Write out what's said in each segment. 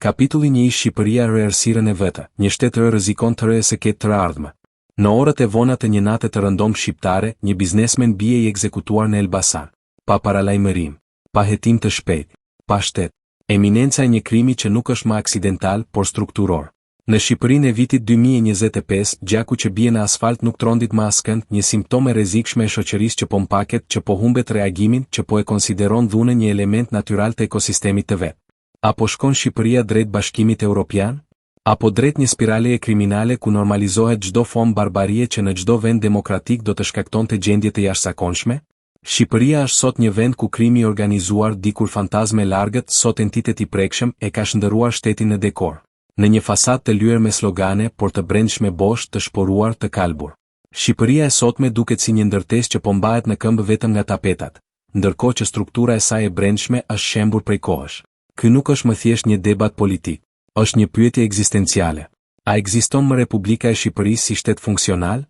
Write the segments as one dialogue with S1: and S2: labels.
S1: Kapitulli 1. Shqipëria rë errësirën e vetë, një shtet rë rrezikon të rë se ketë të ardhmë. Në orët e vona të një nate të rëndom shqiptare, një biznesmen bie i ekzekutuar në Elbasan. Pa paralajmërim, pa hetim të shpejt, pa shtet. Eminenca e një krimi që nuk është më aksidental, por strukturor. Në Shqipërinë e vitit 2025, gjaku që bie në asfalt nuk trondit më askënd, një simptom e rrezikshme e shoqërisë që po mpaket, që po humbet reagimin, që po e konsideron dhunën një element natyral të ekosistemit të vet. Apo shkon Shqipëria drejt Bashkimit Evropian? Apo drejt një spirale kriminale ku normalizohet çdo formë barbarie që në çdo vend demokratik do të shkaktonte gjendje të jashtëzakonshme? Shqipëria është sot një vend ku krimi i organizuar, dikur fantazme largët, sot entitet i prekshëm, e ka shndërruar shtetin në dekor. Në një fasadë të lyer me slogane, por të brendshme bosh, të shporuar, të kalbur. Shqipëria e sotme duket si një ndërtesë që po mbahet në këmbë vetëm nga tapetat, ndërkohë që struktura e saj e brendshme është shembur prej kohësh. Ky nuk është më thjesht një debat politik, është një pyetje ekzistenciale. A ekziston më Republika e Shqipërisë si shtet funksional?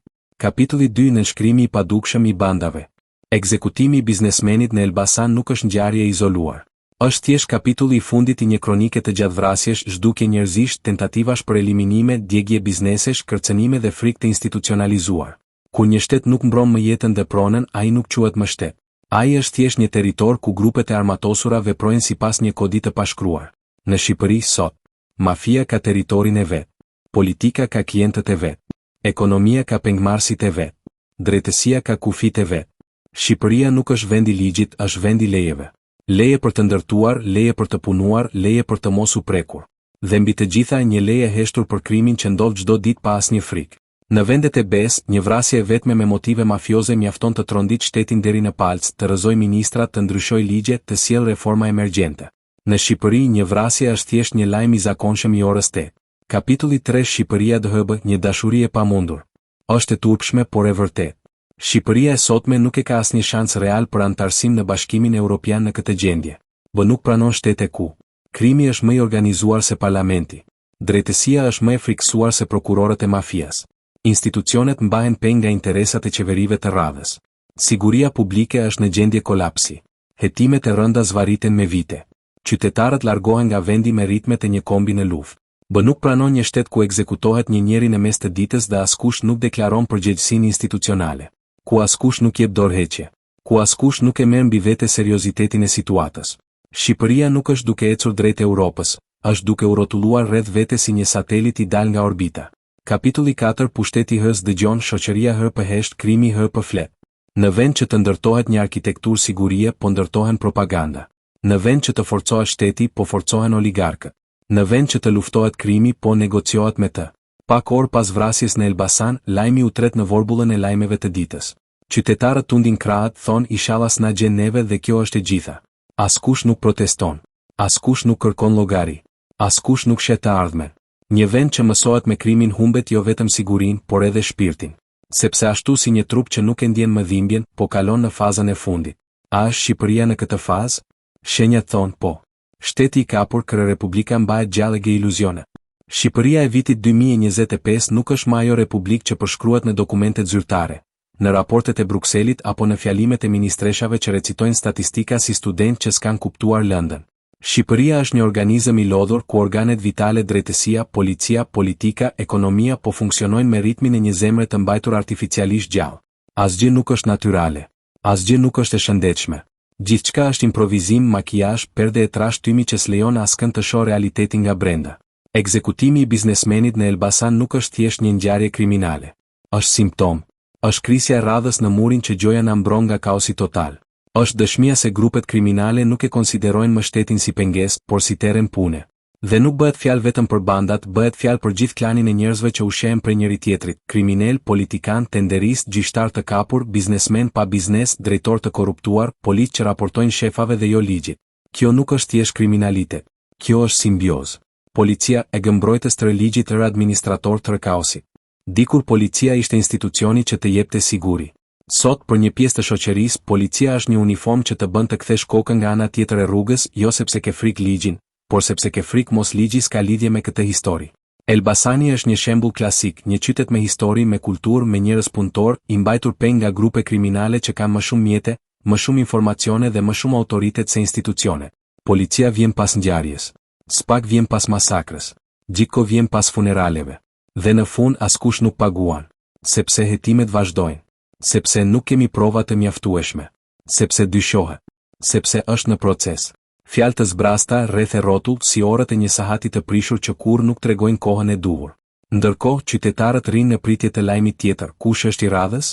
S1: Kapitulli 2. Nënshkrimi i padukshëm i bandave. Ekzekutimi i biznesmenit në Elbasan nuk është ngjarje e izoluar. Është thjesht kapitulli i fundit i një kronike të gjatvrasjesh, zhdukje njerëzish, tentativash për eliminime, djegje biznesesh, kërcënime dhe frikë të institucionalizuar. Kur një shtet nuk mbron më jetën dhe pronën, ai nuk quhet më shtet. Ai është thjesht një territor ku grupet e armatosura veprojnë sipas një kodi të pashkruar. Në Shqipëri sot, mafia ka territorin e vet, politika ka klientët e vet, ekonomia ka pengmarrësit e vet, drejtësia ka kufit e vet. Shqipëria nuk është vendi ligjit, është vendi lejeve. Leje për të ndërtuar, leje për të punuar, leje për të mos u prekur. Dhe mbi të gjitha një leje heshtur për krimin që ndodh çdo ditë pa asnjë frikë. Në vendet e besë, një vrasje e vetme me motive mafioze mjafton të trondit shtetin deri në palc, të rrëzoj ministrat, të ndryshoj ligje, të sjell reforma emergjente. Në Shqipëri një vrasje është thjesht një lajm i zakonshëm i orës 8. Kapitulli 3. Shqipëria DHB, një dashuri e pamundur. Është e turpshme por e vërtetë. Shqipëria e sotme nuk e ka asnjë shans real për antarësim në Bashkimin Evropian në këtë gjendje. Nuk pranon shtete ku krimi është më i organizuar se parlamenti. Drejtësia është më e friksuar se prokurorët e mafias. Institucionet mbahen peng nga interesat e qeverive të radhës. Siguria publike është në gjendje kolapsi. Hetimet e rënda zvariten me vite. Qytetarët largohen nga vendi me ritmet e një kombi në luftë. Nuk pranon një shtet ku ekzekutohet një njeri në mes të ditës dhe askush nuk deklaron përgjegjësinë institucionale. Ku askush nuk jep dorëheqje, ku askush nuk e merr mbi vete seriozitetin e situatës. Shqipëria nuk është duke ecur drejt Europës, është duke u rrotulluar rreth vete si një satelit i dal nga orbita. Kapitulli 4. Pushteti hës dëgjon, shoqëria hë hesht, krimi hë flet. Në vend që të ndërtohet një arkitekturë sigurie, po ndërtohen propaganda. Në vend që të forcohet shteti, po forcohen oligarkët. Në vend që të luftohet krimi, po negociohet me të. Pak orë pas vrasjes në Elbasan, lajmi u tret në vorbullën e lajmeve të ditës. Qytetarët tundin krahët, thonë inshallah s'na gjen neve dhe kjo është e gjitha. Askush nuk proteston. Askush nuk kërkon llogari. Askush nuk shet të ardhmen. Një vend që mësohet me krimin humbet jo vetëm sigurinë, por edhe shpirtin. Sepse ashtu si një trup që nuk e ndjen më dhimbjen, po kalon në fazën e fundit. A është Shqipëria në këtë fazë? Shenjat thonë po. Shteti i kapur, kërë Republika mbahet gjallë ge iluzione. Shqipëria e vitit 2025 nuk është më ajo republikë që përshkruhet në dokumentet zyrtare, në raportet e Brukselit apo në fjalimet e ministreshave që recitojnë statistika si student që s'kan kuptuar lëndën. Shqipëria është një organizëm i lodhur ku organet vitale, drejtësia, policia, politika, ekonomia po funksionojnë me ritmin e një zemre të mbajtur artificialisht gjallë. Asgjë nuk është natyrale. Asgjë nuk është e shëndetshme. Gjithçka është improvizim, makijazh, perde e trashtymi që s'lejon askënd të shohë realitetin nga brenda. Ekzekutimi i biznesmenit në Elbasan nuk është thjesht një ngjarje kriminale. Është simptom. Është krisja e radhës në murin që gjoja na mbron nga kaosi total. Është dëshmia se grupet kriminale nuk e konsiderojnë më shtetin si pengesë, por si terren pune. Dhe nuk bëhet fjalë vetëm për bandat, bëhet fjalë për gjithë klanin e njerëzve që ushqehen prej njëri tjetrit, kriminal, politikan, tenderist, gjyqtar të kapur, biznesmen pa biznes, drejtor të korruptuar, polic që raportojnë shefave dhe jo ligjit. Kjo nuk është thjesht kriminalitet. Kjo është simbiozë. Policia e gëmbrojtës të ligjit rë administrator të kaosit. Dikur policia ishte institucioni që të jepte siguri. Sot për një pjesë të shoqërisë, policia është një uniform që të bën të kthesh kokën nga ana tjetër e rrugës, jo sepse ke frikë ligjin, por sepse ke frikë mos ligji s'ka lidhje me këtë histori. Elbasani është një shembull klasik, një qytet me histori, me kulturë, me njerëz punëtor, i mbajtur peng nga grupe kriminale që kanë më shumë mjete, më shumë informacione dhe më shumë autoritet se institucione. Policia vjen pas ngjarjes. Spak vjen pas masakrës. Gjiko vjen pas funeraleve. Dhe në fund askush nuk paguan. Sepse hetimet vazhdojnë. Sepse nuk kemi prova të mjaftueshme. Sepse dyshohet. Sepse është në proces. Fjalë të zbrasta rreth e rrotull si orët e një sahati të prishur që kur nuk tregojnë kohën e duhur. Ndërkohë, qytetarët rinë në pritje të lajmit tjetër. Kush është i radhës?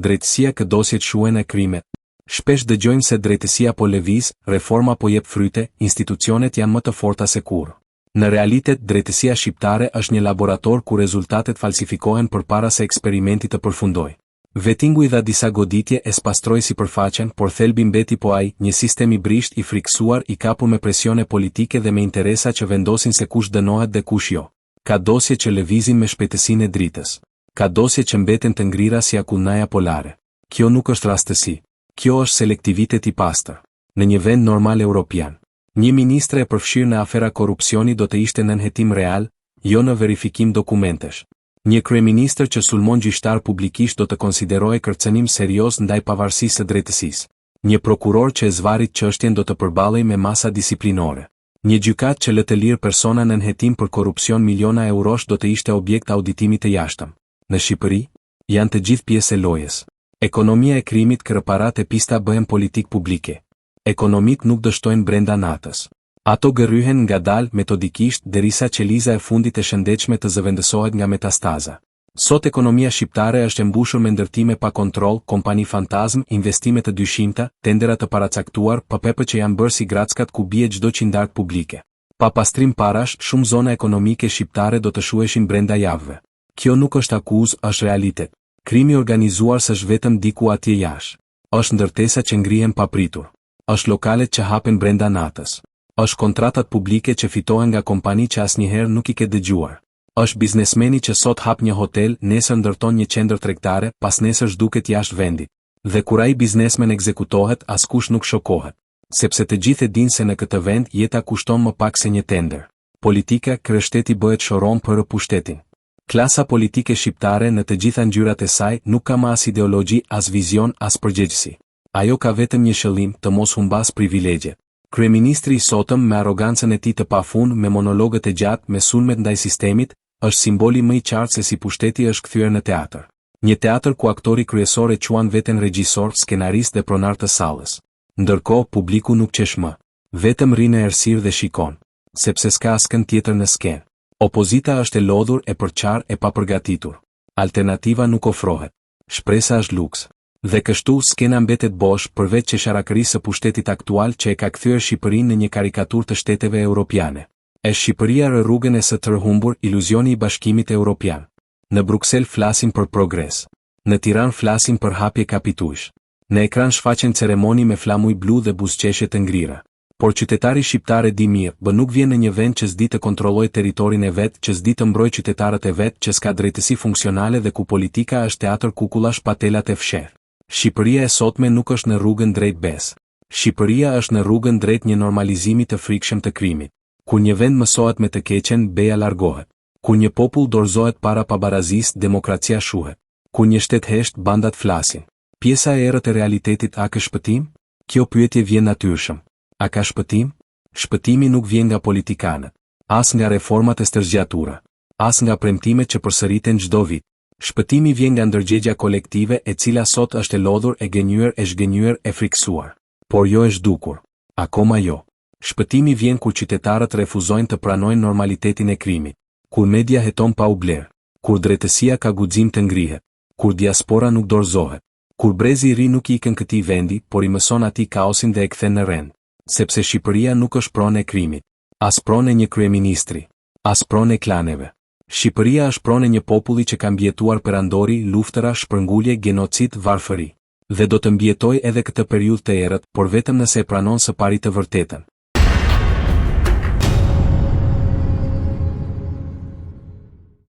S1: Drejtësia këdosjet shuhen e krimet. Shpesh dëgjojmë se drejtësia po lëviz, reforma po jep fryte, institucionet janë më të forta se kurrë. Në realitet, drejtësia shqiptare është një laborator ku rezultatet falsifikohen përpara se eksperimenti të përfundojë. Vettingu i dha disa goditje e spastroi sipërfaqen, por thelbi mbeti po ai, një sistem i brisht, i friksuar, i kapur me presione politike dhe me interesa që vendosin se kush dënohet dhe kush jo. Ka dosje që lëvizin me shpejtësinë e dritës. Ka dosje që mbeten të ngrira si akullnaja polare. Kjo nuk është rastësi. Kjo është selektivitet i pastër. Në një vend normal europian, një ministre e përfshirë në afera korrupsioni do të ishte në nënhetim real, jo në verifikim dokumentesh. Një kryeministër që sulmon gjyqtar publikisht do të konsiderohej kërcënim serioz ndaj pavarësisë së drejtësisë. Një prokuror që e zvarit çështjen do të përballej me masa disiplinore. Një gjykat që lë të lirë persona në nënhetim për korrupsion miliona eurosh do të ishte objekt auditimit të jashtëm. Në Shqipëri, janë të gjithë pjesë e lojës. Ekonomia e krimit, kërparat e pista bëhen politik publike. Ekonomik nuk dështojnë brenda natës. Ato gërryhen ngadalë metodikisht derisa qeliza e fundit e shëndetshme të zëvendësohet nga metastaza. Sot ekonomia shqiptare është e mbushur me ndërtime pa kontroll, kompani fantazm, investime të dyshimta, tendera të paracaktuar, PPP që janë bërë si grackat ku bie çdo qindark publike. Pa pastrim parash, shumë zona ekonomike shqiptare do të shuheshin brenda javëve. Kjo nuk është akuzë, është realitet. Krimi organizuar s'është vetëm diku atje jashtë. Është ndërtesa që ngrihen papritur. Është lokalet që hapen brenda natës. Është kontratat publike që fitohen nga kompani që asnjëherë nuk i ke dëgjuar. Është biznesmeni që sot hap një hotel, nesër ndërton një qendër tregtare, pas nesër zhduket jashtë vendit. Dhe kur ai biznesmen ekzekutohet, askush nuk shokohet, sepse të gjithë e dinë se në këtë vend jeta kushton më pak se një tender. Politika, kryeshteti bëhet shoron për pushtetin. Klasa politike shqiptare në të gjitha ngjyrat e saj nuk ka më as ideologji, as vizion, as përgjegjësi. Ajo ka vetëm një qëllim, të mos humbas privilegjet. Kryeministri i sotëm me arrogancën e tij të pafund, me monologët e gjatë, me sulmet ndaj sistemit, është simboli më i qartë se si pushteti është kthyer në teatr. Një teatr ku aktori kryesor e quan veten regjisor, skenarist dhe pronar të sallës. Ndërkohë publiku nuk qesh më. Vetëm rri në errësirë dhe shikon, sepse s'ka askënd tjetër në skenë. Opozita është e lodhur, e përqar, e papërgatitur. Alternativa nuk ofrohet. Shpresa është luks. Dhe kështu skena mbetet bosh përveç qesharakërisë së pushtetit aktual që e ka kthyer Shqipërinë në një karikaturë të shteteve europiane. E Shqipëria rë rrugën e së tërhumbur, iluzioni i bashkimit evropian. Në Bruksel flasin për progres. Në Tiranë flasin për hapje kapitush. Në ekran shfaqen ceremoni me flamuj blu dhe buzëqeshje të ngrira. Por qytetari shqiptar e di mirë, bë nuk vjen në një vend që s'di të kontrollojë territorin e vet, që s'di të mbrojë qytetarët e vet, që s'ka drejtësi funksionale dhe ku politika është teatr kukullash pa telat e fshehtë. Shqipëria e sotme nuk është në rrugën drejt besë. Shqipëria është në rrugën drejt një normalizimi të frikshëm të krimit. Kur një vend mësohet me të keqen, beja largohet. Kur një popull dorëzohet para pabarazisë, demokracia shuhet. Kur një shtet hesht, bandat flasin. Pjesa e errët e realitetit, a ka shpëtim? Kjo pyetje vjen natyrshëm. A ka shpëtim? Shpëtimi nuk vjen nga politikanët, as nga reformat e stërgjatura, as nga premtimet që përsëriten çdo vit. Shpëtimi vjen nga ndërgjegja kolektive e cila sot është e lodhur, e gënjur, e zhgënjur, e friksuar. Por jo e zhdukur. Akoma jo. Shpëtimi vjen kur qytetarët refuzojnë të pranojnë normalitetin e krimit, kur media heton pa u bler, kur drejtësia ka guxim të ngrihet, kur diaspora nuk dorëzohet, kur brezi i ri nuk i ikën këtij vendi, por i mëson atij kaosin dhe e kthen në rend. Sepse Shqipëria nuk është pronë e krimit, as pronë e një kryeministri, as pronë e klaneve. Shqipëria është pronë e një populli që ka mbijetuar perandori, luftëra, shpërngulje, genocid, varfëri. Dhe do të mbjetoj edhe këtë periudhë të errët, por vetëm nëse e pranon së pari të vërtetën.